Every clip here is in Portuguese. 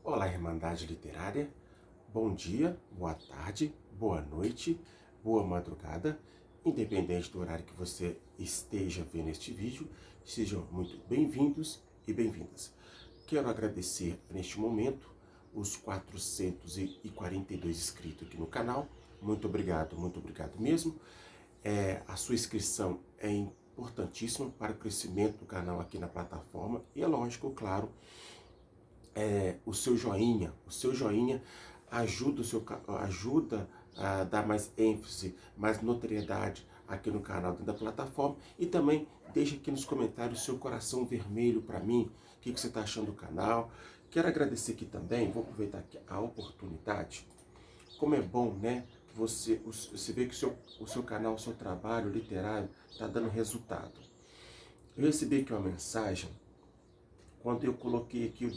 Olá, Irmandade Literária. Bom dia, boa tarde, boa noite, boa madrugada. Independente do horário que você esteja vendo este vídeo, sejam muito bem-vindos e bem-vindas. Quero agradecer neste momento os 442 inscritos aqui no canal. Muito obrigado mesmo. A sua inscrição é importantíssima para o crescimento do canal aqui na plataforma e é lógico, claro, o seu joinha ajuda a dar mais ênfase, mais notoriedade aqui no canal dentro da plataforma, e também deixa aqui nos comentários o seu coração vermelho para mim, o que você está achando do canal. Quero agradecer aqui também, vou aproveitar aqui a oportunidade, como é bom, né? Você vê que o seu canal, o seu trabalho literário está dando resultado. Eu recebi aqui uma mensagem quando eu coloquei aqui o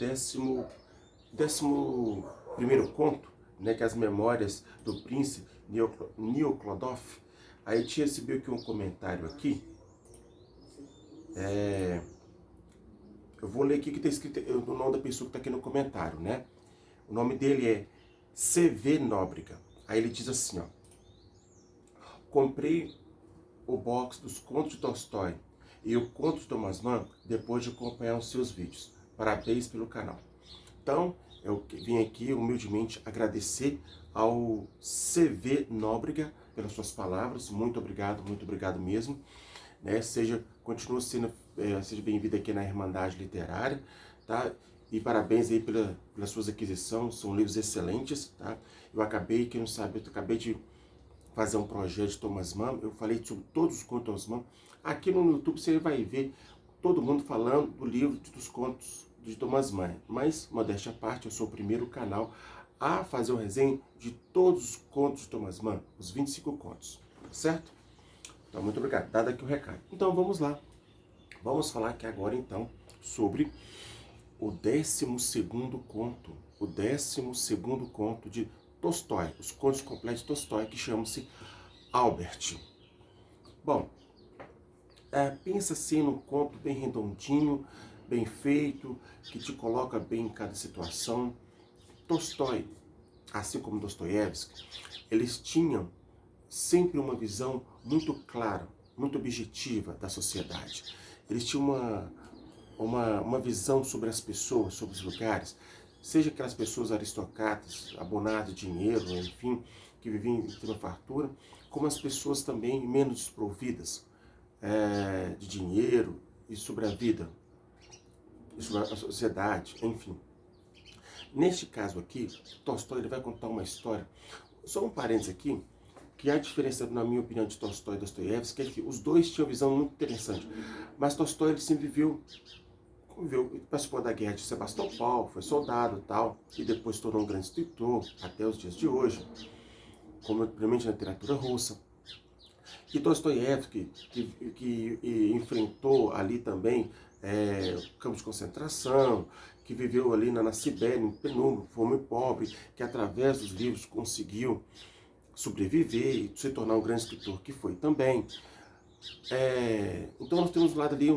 décimo primeiro conto, né, que é as Memórias do Príncipe Nioclodov. Aí eu tinha recebido aqui um comentário aqui. Eu vou ler aqui que está escrito o nome da pessoa que está aqui no comentário, né? O nome dele é C.V. Nóbrega. Aí ele diz assim, ó: comprei o box dos contos de Tolstói e o conto de Thomas Mann depois de acompanhar os seus vídeos. Parabéns pelo canal. Então, eu vim aqui humildemente agradecer ao C.V. Nóbrega pelas suas palavras. Muito obrigado mesmo. Né? Seja bem-vindo aqui na Irmandade Literária, tá? E parabéns aí pelas suas aquisições, são livros excelentes, tá? Quem não sabe, eu acabei de fazer um projeto de Thomas Mann, eu falei sobre todos os contos de Thomas Mann. Aqui no YouTube você vai ver todo mundo falando do livro dos contos de Thomas Mann, mas, modéstia à parte, eu sou o primeiro canal a fazer uma resenha de todos os contos de Thomas Mann, os 25 contos, certo? Então, muito obrigado, dado aqui o recado. Então, vamos lá. Vamos falar aqui agora, então, sobre o 12º conto, de Tolstói, os contos completos de Tolstói, que chama-se Albert. Bom, pensa assim num conto bem redondinho, bem feito, que te coloca bem em cada situação. Tolstói, assim como Dostoiévski, eles tinham sempre uma visão muito clara, muito objetiva da sociedade. Eles tinham uma visão sobre as pessoas, sobre os lugares, seja aquelas pessoas aristocratas, abonadas de dinheiro, enfim, que viviam em extrema fartura, como as pessoas também menos desprovidas de dinheiro e sobre a vida, e sobre a sociedade, enfim. Neste caso aqui, Tolstói ele vai contar uma história. Só um parênteses aqui, que a diferença, na minha opinião, de Tolstói e Dostoiévski é que os dois tinham uma visão muito interessante. Mas Tolstói ele sempre participou da guerra de Sebastopol, foi soldado e tal, e depois se tornou um grande escritor, até os dias de hoje, como primeiramente na literatura russa. E Dostoiévski, que enfrentou ali também campos de concentração, que viveu ali na Sibéria, em penúltimo, fome pobre, que através dos livros conseguiu sobreviver e se tornar um grande escritor que foi também. Então nós temos um lado ali,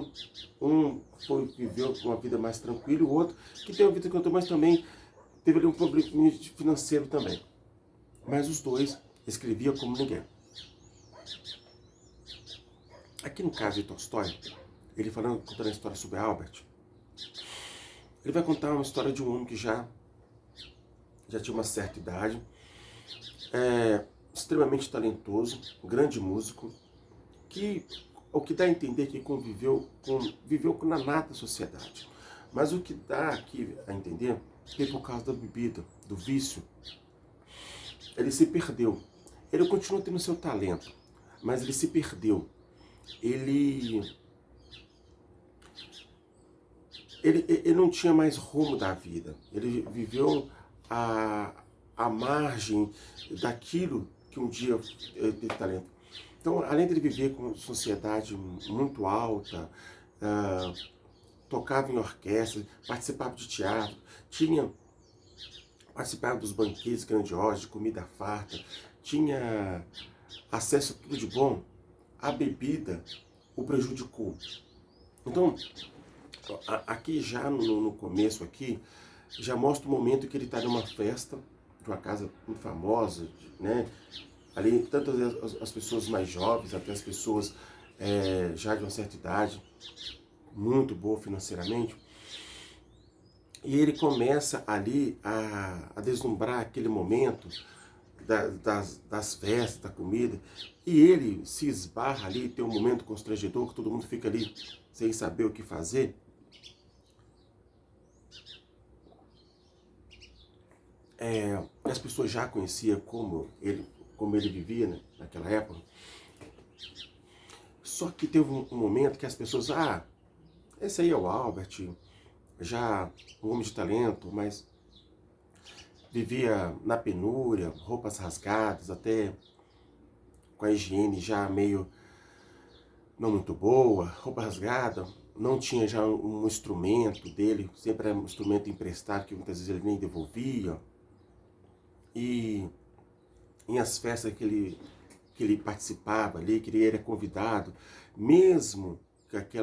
viveu uma vida mais tranquila, e o outro que tem uma vida que eu tô, mas também teve ali um problema financeiro também. Mas os dois escreviam como ninguém. Aqui no caso de Tolstói, ele contando a história sobre Albert, ele vai contar uma história de um homem que já tinha uma certa idade, extremamente talentoso, um grande músico, o que dá a entender que viveu na nata sociedade. Mas o que dá aqui a entender que por causa da bebida, do vício, ele se perdeu. Ele continua tendo seu talento, mas ele se perdeu. Ele não tinha mais rumo da vida. Ele viveu à margem daquilo que um dia teve talento. Então, além de ele viver com uma sociedade muito alta, tocava em orquestra, participava de teatro, participava dos banquetes grandiosos, de comida farta, tinha acesso a tudo de bom, a bebida o prejudicou. Então, aqui já no começo aqui, já mostra o momento que ele está numa festa, de uma casa muito famosa, né? Ali, tanto as pessoas mais jovens, até as pessoas já de uma certa idade, muito boa financeiramente. E ele começa ali a deslumbrar aquele momento das festas, da comida, e ele se esbarra ali, tem um momento constrangedor, que todo mundo fica ali sem saber o que fazer. As pessoas já conheciam como ele vivia, né, naquela época. Só que teve um momento que as pessoas, esse aí é o Albert, já um homem de talento, mas vivia na penúria, roupas rasgadas, até com a higiene já meio não muito boa, roupa rasgada, não tinha já um instrumento dele, sempre era um instrumento emprestado que muitas vezes ele nem devolvia. E em as festas que ele participava ali, que ele era convidado, mesmo que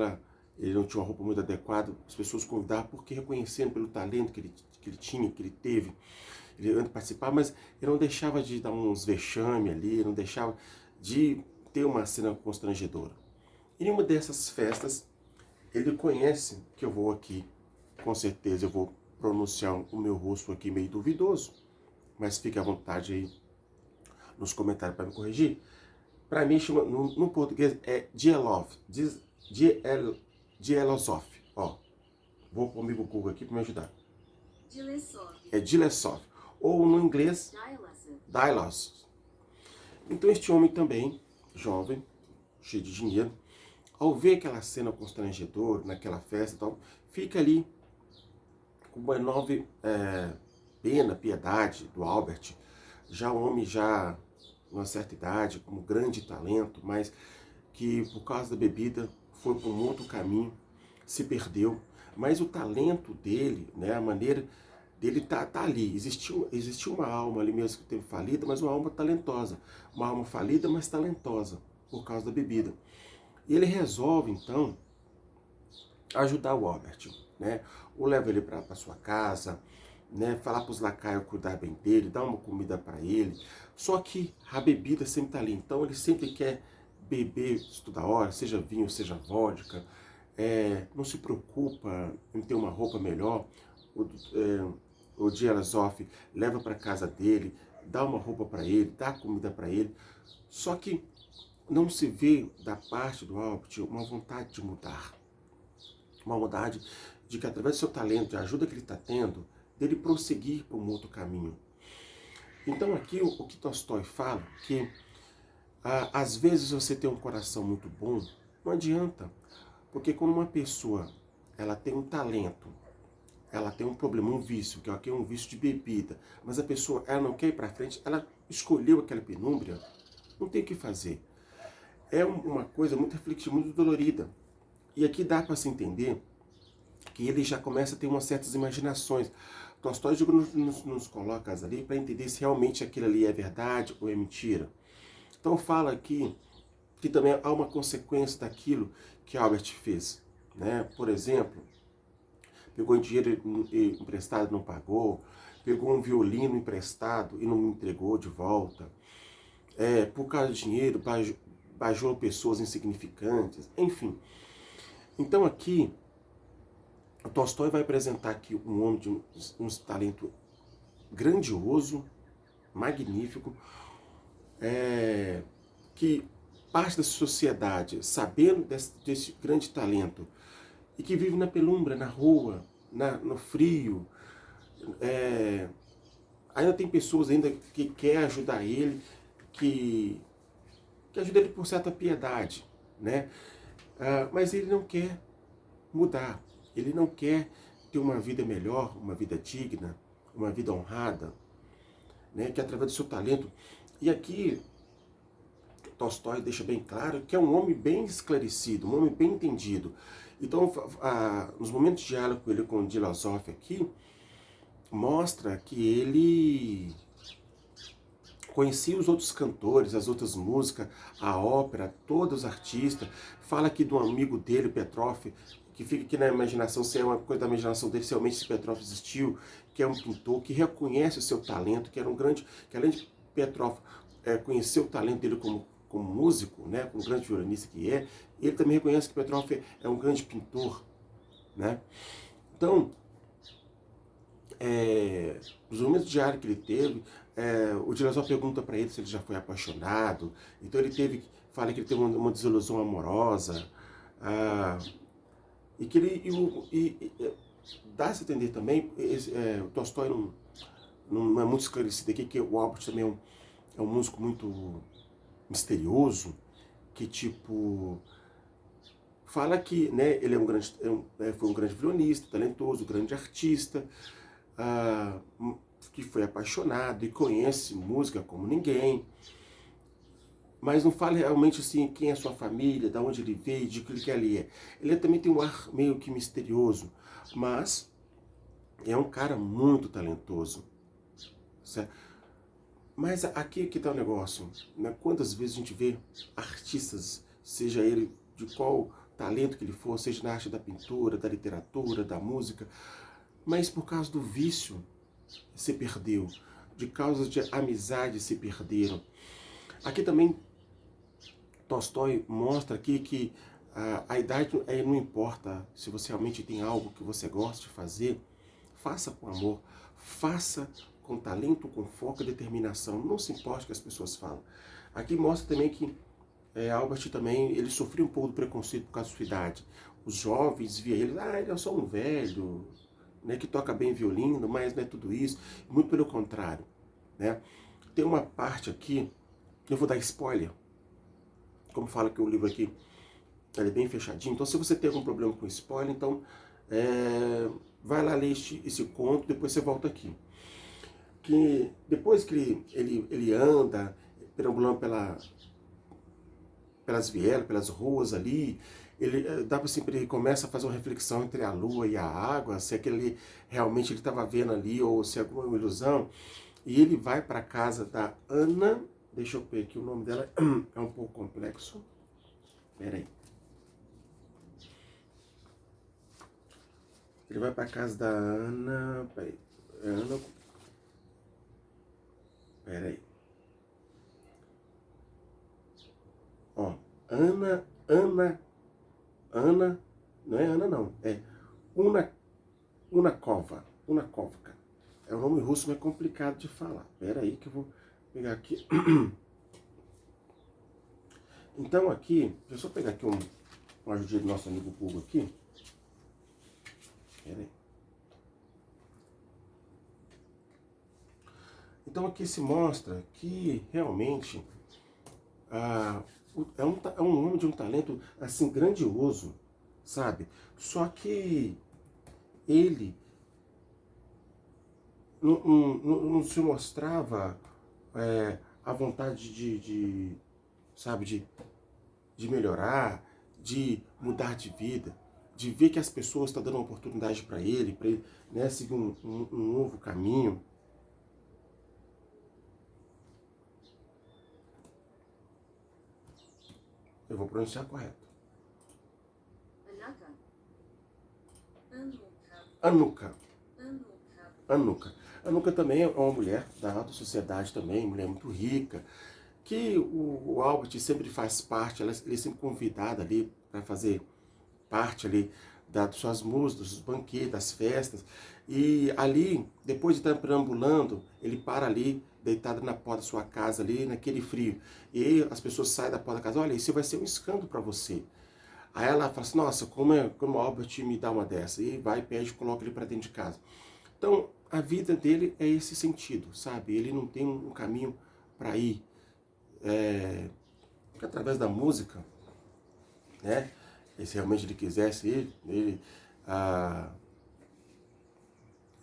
ele não tinha uma roupa muito adequada, as pessoas convidavam porque reconhecendo pelo talento que ele tinha, que ele teve, ele participava, mas ele não deixava de dar uns vexame ali, não deixava de ter uma cena constrangedora. E em uma dessas festas, ele conhece que eu vou aqui, com certeza eu vou pronunciar o meu rosto aqui meio duvidoso, mas fique à vontade aí nos comentários para me corrigir. Para mim, chama, no português é Dielov, Dielosov. Ó, vou comigo o Google aqui para me ajudar. É Dilesov. Ou no inglês, Dylos. Então este homem também, jovem, cheio de dinheiro, ao ver aquela cena constrangedora, naquela festa e tal, fica ali com uma enorme pena, piedade do Albert, já um homem já uma certa idade, com um grande talento, mas que por causa da bebida foi por um outro caminho, se perdeu. Mas o talento dele, né, a maneira dele tá ali. Existiu uma alma ali mesmo que teve falida, mas uma alma talentosa. Uma alma falida, mas talentosa, por causa da bebida. E ele resolve, então, ajudar o Albert, né? Ou leva ele para sua casa, né? Falar para os lacaios cuidar bem dele, dar uma comida para ele. Só que a bebida sempre está ali, então ele sempre quer beber toda hora, seja vinho, seja vodka. Não se preocupa em ter uma roupa melhor. O Dielosov leva para casa dele, dá uma roupa para ele, dá comida para ele. Só que não se vê da parte do Albert uma vontade de mudar. Uma vontade de que através do seu talento, de ajuda que ele está tendo, dele prosseguir por um outro caminho. Então aqui o que Tolstói fala, que às vezes você tem um coração muito bom, não adianta, porque quando uma pessoa ela tem um talento, ela tem um problema, um vício, que é um vício de bebida, mas a pessoa ela não quer ir para frente, ela escolheu aquela penúmbria, não tem o que fazer. É uma coisa muito reflexiva, muito dolorida. E aqui dá para se entender que ele já começa a ter umas certas imaginações. Tolstói nos coloca ali para entender se realmente aquilo ali é verdade ou é mentira. Então fala aqui que também há uma consequência daquilo que Albert fez, né? Por exemplo, pegou dinheiro emprestado e não pagou, pegou um violino emprestado e não me entregou de volta, por causa de dinheiro, bajou pessoas insignificantes, enfim. Então aqui, o Tolstói vai apresentar aqui um homem de um talento grandioso, magnífico, que parte da sociedade, sabendo desse grande talento, e que vive na penumbra, na rua, no frio. Ainda tem pessoas ainda que querem ajudar ele, que ajuda ele por certa piedade, né? Mas ele não quer mudar, ele não quer ter uma vida melhor, uma vida digna, uma vida honrada, né? Que através do seu talento. E aqui Tolstói deixa bem claro que é um homem bem esclarecido, um homem bem entendido. Então, nos momentos de diálogo com ele, com o Dielosov aqui, mostra que ele conhecia os outros cantores, as outras músicas, a ópera, todos os artistas. Fala aqui de um amigo dele, Petrov, que fica aqui na imaginação, se é uma coisa da imaginação dele, se realmente esse Petrov existiu, que é um pintor, que reconhece o seu talento, que era um grande, que além de Petrov conhecer o talento dele como músico, né, como grande violinista que é, ele também reconhece que Petrov é um grande pintor, né? Então, nos momentos de área que ele teve, o Dilazov pergunta para ele se ele já foi apaixonado, então fala que ele teve uma desilusão amorosa, e que ele dá-se a entender também, o Tolstói não é muito esclarecido aqui, que o Albert também é um músico muito misterioso, que tipo fala que, né, ele foi um grande violonista, talentoso, grande artista, que foi apaixonado e conhece música como ninguém, mas não fala realmente assim quem é sua família, de onde ele veio, de que ele é. Ele também tem um ar meio que misterioso, mas é um cara muito talentoso, certo? Mas aqui que está o negócio, né? Quantas vezes a gente vê artistas, seja ele de qual talento que ele for, seja na arte da pintura, da literatura, da música, mas por causa do vício se perdeu, de causa de amizade se perderam. Aqui também Tolstói mostra aqui que a idade não importa. Se você realmente tem algo que você gosta de fazer, faça com amor, faça com talento, com foco e determinação. Não se importe com o que as pessoas falam. Aqui mostra também que Albert também, ele sofreu um pouco do preconceito por causa da sua idade. Os jovens viam ele, ele é só um velho, né, que toca bem violino, mas não é tudo isso. Muito pelo contrário, né? Tem uma parte aqui, eu vou dar spoiler, como fala que o livro aqui ele é bem fechadinho, então se você tem algum problema com spoiler, então vai lá ler esse conto, depois você volta aqui. Que depois que ele anda perambulando pelas vielas, pelas ruas ali, dá para assim, ele começa a fazer uma reflexão entre a lua e a água, se aquele realmente ele estava vendo ali ou se é alguma ilusão, e ele vai para a casa da Ana. Deixa eu ver aqui, o nome dela é um pouco complexo. Pera aí. Ele vai para a casa da Ana. Peraí. Ana. Peraí. Ó. Ana. Não é Ana, não. É Unakova. Unakovka. É um nome russo, mas é complicado de falar. Pera aí que eu vou pegar aqui. Então aqui, deixa eu só pegar aqui uma ajudinha do nosso amigo Google aqui. Pera aí. Então aqui se mostra que realmente é um homem de um talento assim grandioso, sabe? Só que ele não se mostrava a vontade de melhorar, de mudar de vida, de ver que as pessoas estão dando uma oportunidade para ele, né, seguir um novo caminho. Eu vou pronunciar correto. Anuka. Anuka também é uma mulher da alta sociedade também, mulher muito rica, que o Albert sempre faz parte, ele é sempre convidado ali para fazer parte ali das suas músicas, dos banquetes, das festas. E ali, depois de estar perambulando, ele para ali, deitado na porta da sua casa ali, naquele frio. E aí as pessoas saem da porta da casa, olha, isso vai ser um escândalo para você. Aí ela fala assim, nossa, como o Albert me dá uma dessa? E vai, pede e coloca ele para dentro de casa. Então, a vida dele é esse sentido, sabe? Ele não tem um caminho para ir. Através da música, né? E se realmente ele quisesse, ele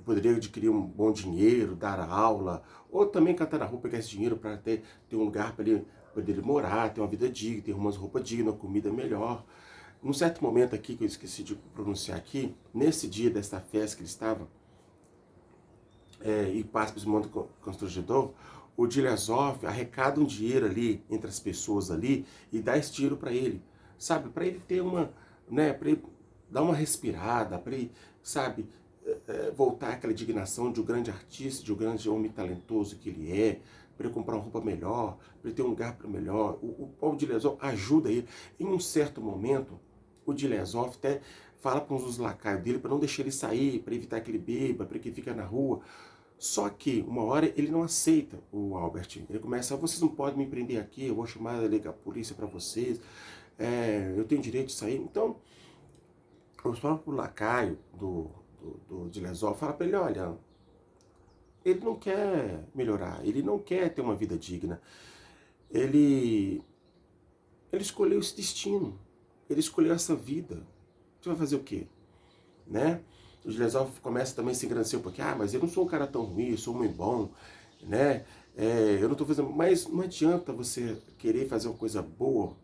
poderia adquirir um bom dinheiro, dar aula, ou também cantar na rua, pegar esse dinheiro para ter um lugar para ele poder morar, ter uma vida digna, ter umas roupas dignas, uma comida melhor. Num certo momento aqui, que eu esqueci de pronunciar aqui, nesse dia dessa festa que ele estava, e passa para esse mundo constrangedor, o Dilazov arrecada um dinheiro ali entre as pessoas ali e dá esse dinheiro para ele, sabe? Para ele ter uma, né, para ele dar uma respirada, para ele, sabe, voltar àquela indignação de um grande artista, de um grande homem talentoso que ele é, para ele comprar uma roupa melhor, para ele ter um lugar melhor. O Paul Dilesov ajuda ele. Em um certo momento, o Dilesov até fala para uns dos lacaios dele para não deixar ele sair, para evitar que ele beba, para que ele fique na rua. Só que, uma hora, ele não aceita o Albert. Ele começa, vocês não podem me prender aqui, eu vou chamar a polícia para vocês, eu tenho direito de sair. Então, o próprio lacaio do Dilesov fala para ele, olha, ele não quer melhorar, ele não quer ter uma vida digna. Ele escolheu esse destino, ele escolheu essa vida. Você vai fazer o quê? Né? O Dilesov começa também a se engrandecer um pouquinho, mas eu não sou um cara tão ruim, eu sou muito bom, né? Eu não estou fazendo, mas não adianta você querer fazer uma coisa boa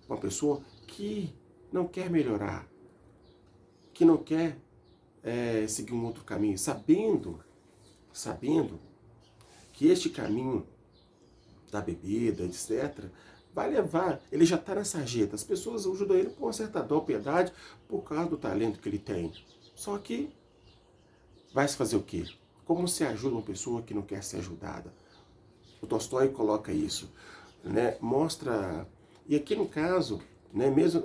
com uma pessoa que não quer melhorar, que não quer seguir um outro caminho, sabendo que este caminho da bebida, etc., vai levar, ele já está na sarjeta, as pessoas ajudam ele com uma certa dó, piedade, por causa do talento que ele tem. Só que vai se fazer o quê? Como se ajuda uma pessoa que não quer ser ajudada? O Tolstói coloca isso, né? Mostra, e aqui no caso, né, mesmo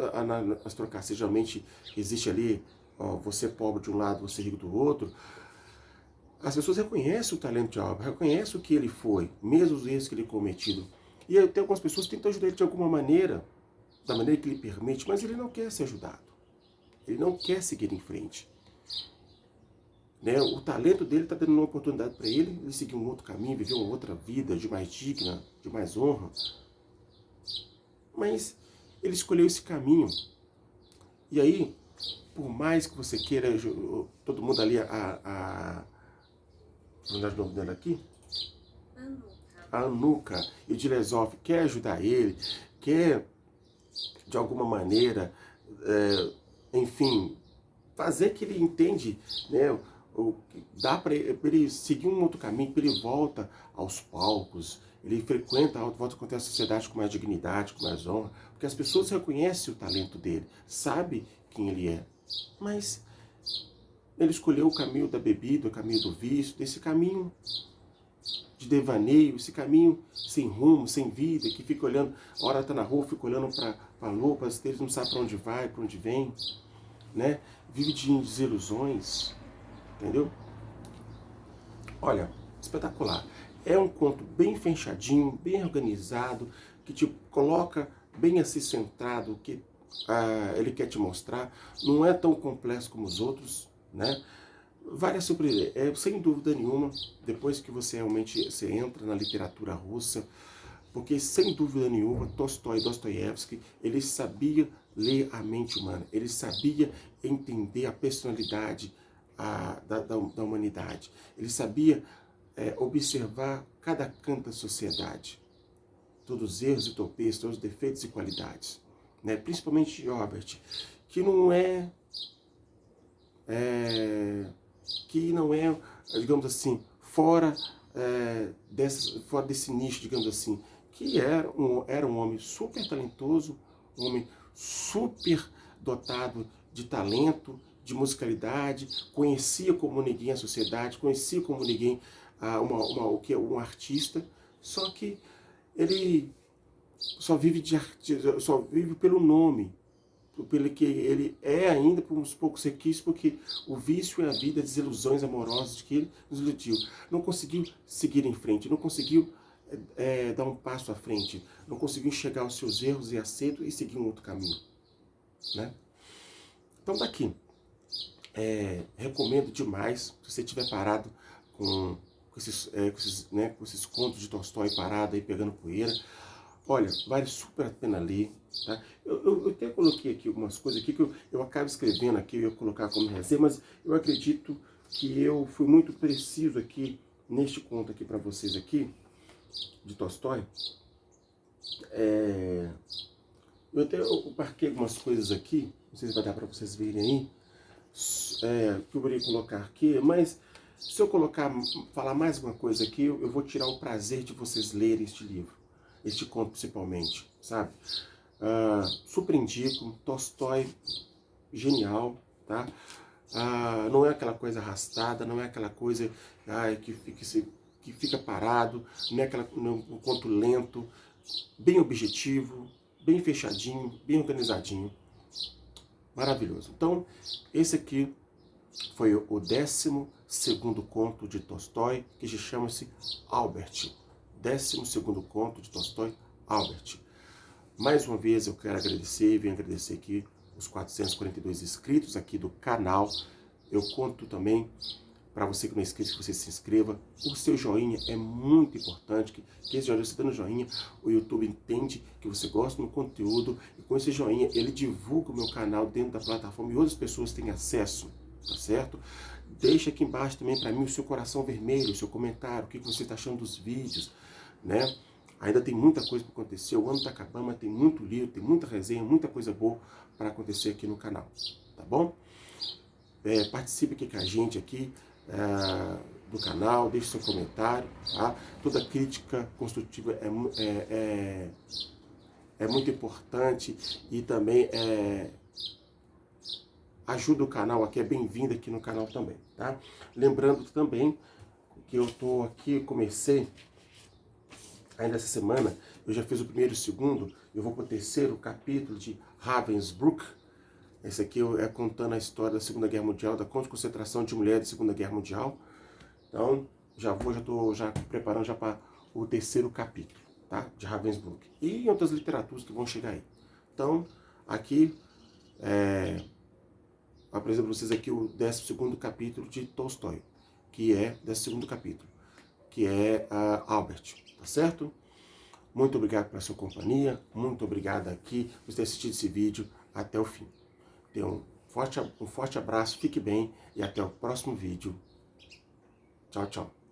nas trocações, geralmente existe ali, ó, você pobre de um lado, você rico do outro, as pessoas reconhecem o talento de Albert, reconhecem o que ele foi, mesmo os erros que ele cometido. E tem algumas pessoas que tentam ajudar ele de alguma maneira, da maneira que ele permite, mas ele não quer ser ajudado. Ele não quer seguir em frente. Né? O talento dele está dando uma oportunidade para ele seguir um outro caminho, viver uma outra vida de mais digna, de mais honra. Mas ele escolheu esse caminho. E aí, por mais que você queira, todo mundo ali, vamos dar o nome dela aqui? A Anuka e o Dilesov quer ajudar ele, quer, de alguma maneira, enfim, fazer que ele entende, né, dá para ele seguir um outro caminho, que ele volta aos palcos, ele frequenta, volta a a sociedade com mais dignidade, com mais honra, porque as pessoas reconhecem o talento dele, sabem quem ele é, mas ele escolheu o caminho da bebida, o caminho do vício, desse caminho de devaneio, esse caminho sem rumo, sem vida, que fica olhando, a hora está na rua, fica olhando para a lua, para as estrelas, não sabe para onde vai, para onde vem, né? Vive de desilusões, entendeu? Olha, espetacular. É um conto bem fechadinho, bem organizado, que te coloca bem assim centrado o que ele quer te mostrar. Não é tão complexo como os outros, né? Vale a surpreender, sem dúvida nenhuma, depois que você realmente entra na literatura russa, porque sem dúvida nenhuma, Tolstói e Dostoiévski, ele sabia ler a mente humana, ele sabia entender a personalidade da humanidade, ele sabia observar cada canto da sociedade, todos os erros e tropeços, todos os defeitos e qualidades, né? Principalmente Robert, que não é, digamos assim, fora desse nicho, digamos assim, que era um homem super talentoso, um homem super dotado de talento, de musicalidade, conhecia como ninguém a sociedade, conhecia como ninguém um artista, só que ele só vive pelo nome, pelo que ele é ainda por uns poucos requisitos, porque o vício é a vida, as desilusões amorosas que ele nos iludiu. Não conseguiu seguir em frente, não conseguiu dar um passo à frente, não conseguiu enxergar os seus erros e acertos e seguir um outro caminho, né? Então daqui, recomendo demais, se você estiver parado com esses contos de Tolstói parado aí, pegando poeira, olha, vale super a pena ler, tá? Eu até coloquei aqui algumas coisas aqui que eu acabo escrevendo aqui, eu ia colocar como resenha, mas eu acredito que eu fui muito preciso aqui neste conto aqui para vocês aqui, de Tolstói. Eu marquei algumas coisas aqui, não sei se vai dar para vocês verem aí, que eu vou colocar aqui, mas se eu falar mais uma coisa aqui, eu vou tirar o prazer de vocês lerem este livro, este conto principalmente, sabe? Super indico, Tolstói, genial, tá? Não é aquela coisa arrastada, não é aquela coisa que fica parado, não é um conto lento, bem objetivo, bem fechadinho, bem organizadinho. Maravilhoso. Então, esse aqui foi o 12º conto de Tolstói, que chama-se Albert. 12º conto de Tolstói, Albert. Mais uma vez eu quero agradecer, venho agradecer aqui os 442 inscritos aqui do canal. Eu conto também, para você que não é inscrito, que você se inscreva. O seu joinha é muito importante, que esse joinha, você dando joinha, o YouTube entende que você gosta do conteúdo, e com esse joinha ele divulga o meu canal dentro da plataforma e outras pessoas têm acesso, tá certo? Deixa aqui embaixo também para mim o seu coração vermelho, o seu comentário, o que você está achando dos vídeos, né? Ainda tem muita coisa para acontecer, o ano está acabando, mas tem muito livro, tem muita resenha, muita coisa boa para acontecer aqui no canal, tá bom? Participe aqui com a gente aqui do canal, deixe seu comentário, tá? Toda crítica construtiva é muito importante e também ajuda o canal aqui, é bem-vindo aqui no canal também, tá? Lembrando também que eu tô aqui, comecei ainda essa semana, eu já fiz o primeiro e o segundo, eu vou para o 3º capítulo de Ravensbrück. Esse aqui é contando a história da Segunda Guerra Mundial, da concentração de mulheres da Segunda Guerra Mundial. Então, já estou preparando já para o 3º capítulo, tá? De Ravensbrück. E em outras literaturas que vão chegar aí. Então, aqui, apresento para vocês aqui o 12º capítulo de Tolstói, que é 12º capítulo, que é Albert, tá certo? Muito obrigado pela sua companhia, muito obrigado aqui por ter assistido esse vídeo até o fim. Um forte abraço, fique bem e até o próximo vídeo. Tchau, tchau.